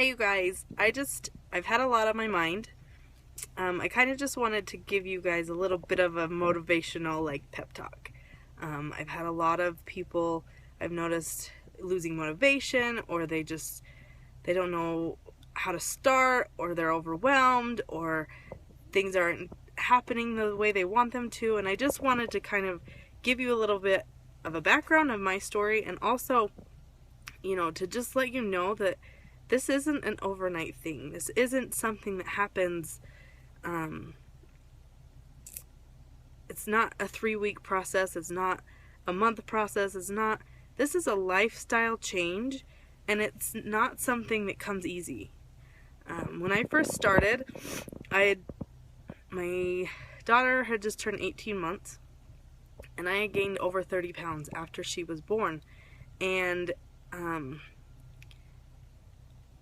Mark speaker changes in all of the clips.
Speaker 1: Hey you guys, I've had a lot on my mind. I kind of just wanted to give you guys a little bit of a motivational pep talk. I've had a lot of people I've noticed losing motivation, or they don't know how to start, or they're overwhelmed, or things aren't happening the way they want them to. And I just wanted to kind of give you a little bit of a background of my story, and also, to just let you know that this isn't an overnight thing. This isn't something that happens. It's not a 3-week process. It's not a month process. This is a lifestyle change, and it's not something that comes easy. When I first started, my daughter had just turned 18 months, and I had gained over 30 pounds after she was born. And,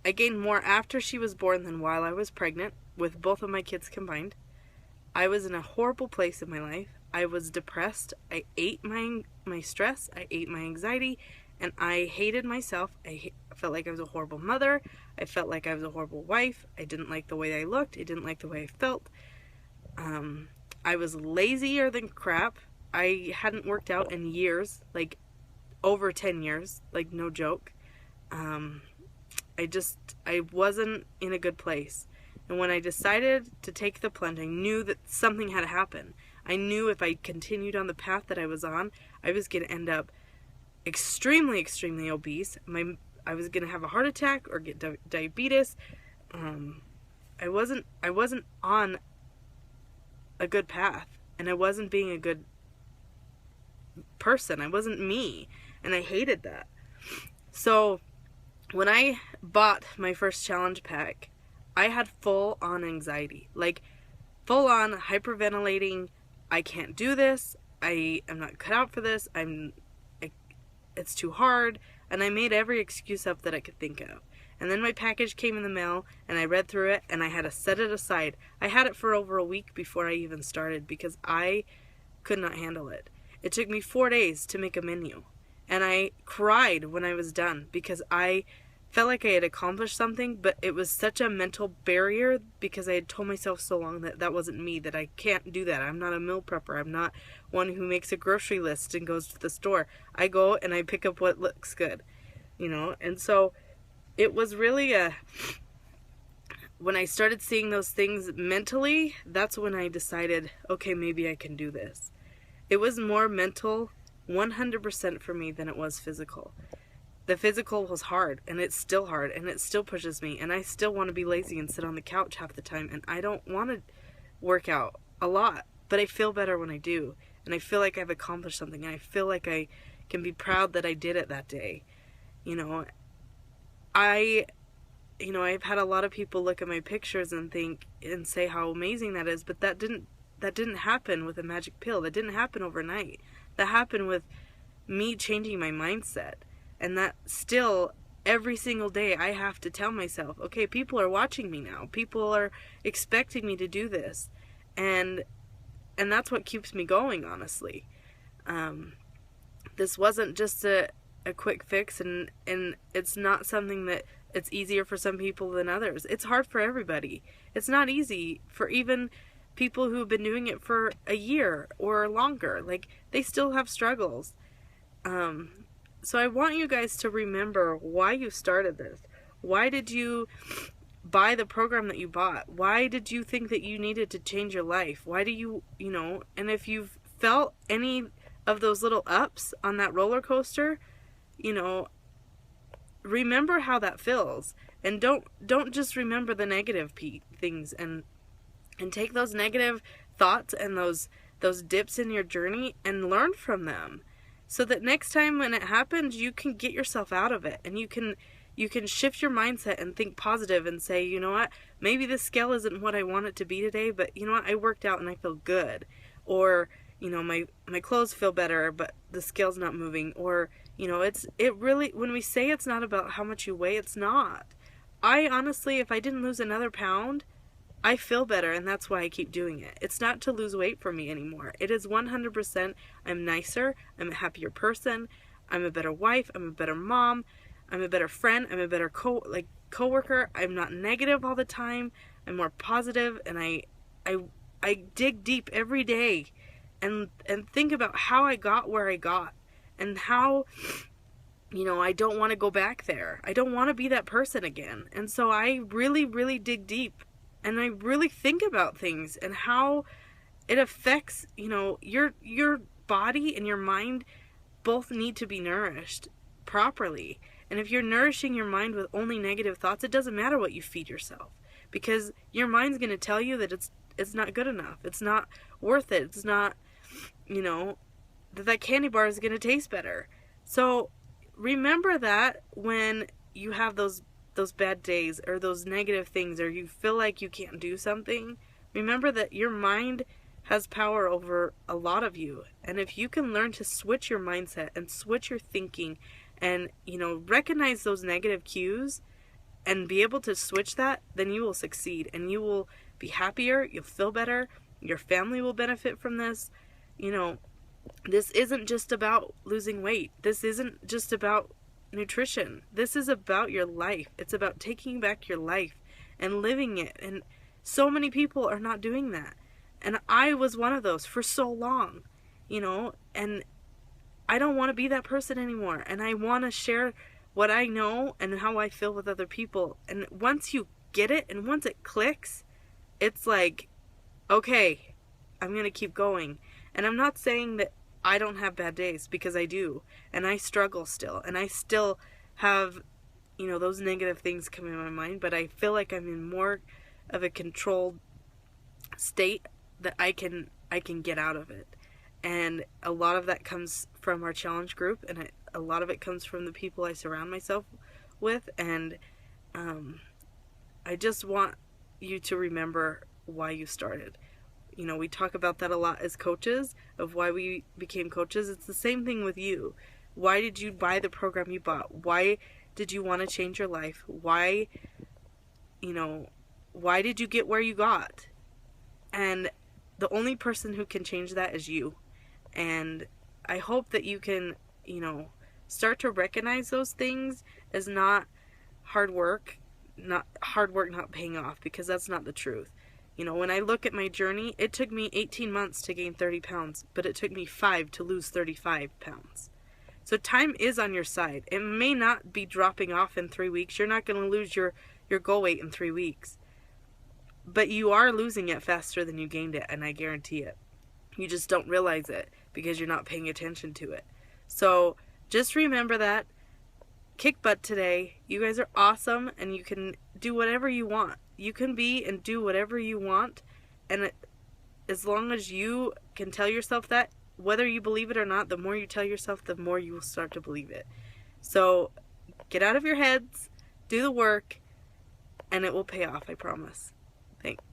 Speaker 1: I gained more after she was born than while I was pregnant, with both of my kids combined. I was in a horrible place in my life. I was depressed. I ate my stress. I ate my anxiety. And I hated myself. I felt like I was a horrible mother. I felt like I was a horrible wife. I didn't like the way I looked. I didn't like the way I felt. I was lazier than crap. I hadn't worked out in years, like over 10 years, like no joke. I wasn't in a good place. And when I decided to take the plunge, I knew that something had to happen. I knew if I continued on the path that I was on, I was going to end up extremely, extremely obese. I was going to have a heart attack or get diabetes. I wasn't on a good path, and I wasn't being a good person. I wasn't me, and I hated that. So when I bought my first challenge pack, I had full-on anxiety, like full-on hyperventilating. I can't do this. I am not cut out for this. It's too hard. And I made every excuse up that I could think of. And then my package came in the mail, and I read through it, and I had to set it aside. I had it for over a week before I even started because I could not handle it. It took me 4 days to make a menu. And I cried when I was done because I felt like I had accomplished something, but it was such a mental barrier because I had told myself so long that that wasn't me, that I can't do that. I'm not a meal prepper. I'm not one who makes a grocery list and goes to the store. I go and I pick up what looks good, And so it was really when I started seeing those things mentally, that's when I decided, okay, maybe I can do this. It was more mental 100% for me than it was physical. The physical was hard, and it's still hard, and it still pushes me, and I still want to be lazy and sit on the couch half the time, and I don't want to work out a lot, but I feel better when I do, and I feel like I've accomplished something, and I feel like I can be proud that I did it that day. I've had a lot of people look at my pictures and think and say how amazing that is, but that didn't happen with a magic pill. That didn't happen overnight. That happened with me changing my mindset. And that still, every single day, I have to tell myself, okay, people are watching me now. People are expecting me to do this. And that's what keeps me going, honestly. This wasn't just a quick fix, and it's not something that it's easier for some people than others. It's hard for everybody. It's not easy for even people who have been doing it for a year or longer. Like, they still have struggles. So I want you guys to remember why you started this. Why did you buy the program that you bought? Why did you think that you needed to change your life? Why do you, and if you've felt any of those little ups on that roller coaster, remember how that feels. And don't just remember the negative things, and take those negative thoughts and those dips in your journey and learn from them. So that next time when it happens, you can get yourself out of it, and you can shift your mindset and think positive and say, you know what, maybe this scale isn't what I want it to be today, but you know what, I worked out and I feel good. Or, my clothes feel better, but the scale's not moving. Or, it really, when we say it's not about how much you weigh, it's not. I honestly, if I didn't lose another pound, I feel better, and that's why I keep doing it. It's not to lose weight for me anymore. It is 100% I'm nicer, I'm a happier person, I'm a better wife, I'm a better mom, I'm a better friend, I'm a better coworker. I'm not negative all the time. I'm more positive, and I dig deep every day and think about how I got where I got, and how, you know, I don't want to go back there. I don't want to be that person again. And so I really, really dig deep, and I really think about things and how it affects, you know, your body and your mind both need to be nourished properly. And if you're nourishing your mind with only negative thoughts, it doesn't matter what you feed yourself, because your mind's going to tell you that it's not good enough. It's not worth it. It's not, you know, that candy bar is going to taste better. So remember that when you have those bad days or those negative things, or you feel like you can't do something, remember that your mind has power over a lot of you. And if you can learn to switch your mindset and switch your thinking and, you know, recognize those negative cues and be able to switch that, then you will succeed, and you will be happier, you'll feel better, your family will benefit from this. You know, this isn't just about losing weight. This isn't just about nutrition. This is about your life. It's about taking back your life and living it. And so many people are not doing that. And I was one of those for so long, you know, and I don't want to be that person anymore. And I want to share what I know and how I feel with other people. And once you get it and once it clicks, it's like, okay, I'm going to keep going. And I'm not saying that I don't have bad days, because I do. And I struggle still. And I still have, you know, those negative things come in my mind. But I feel like I'm in more of a controlled state that I can get out of it. And a lot of that comes from our challenge group, and a lot of it comes from the people I surround myself with. And I just want you to remember why you started. You know, we talk about that a lot as coaches, of why we became coaches. It's the same thing with you. Why did you buy the program you bought? Why did you want to change your life? Why, you know, why did you get where you got? And the only person who can change that is you. And I hope that you can, you know, start to recognize those things as not hard work not paying off, because that's not the truth. You know, when I look at my journey, it took me 18 months to gain 30 pounds, but it took me 5 to lose 35 pounds. So time is on your side. It may not be dropping off in 3 weeks. You're not going to lose your goal weight in 3 weeks. But you are losing it faster than you gained it, and I guarantee it. You just don't realize it because you're not paying attention to it. So just remember that. Kick butt today. You guys are awesome, and you can do whatever you want. You can be and do whatever you want, and as long as you can tell yourself that, whether you believe it or not, the more you tell yourself, the more you will start to believe it. So get out of your heads, do the work, and it will pay off, I promise. Thanks.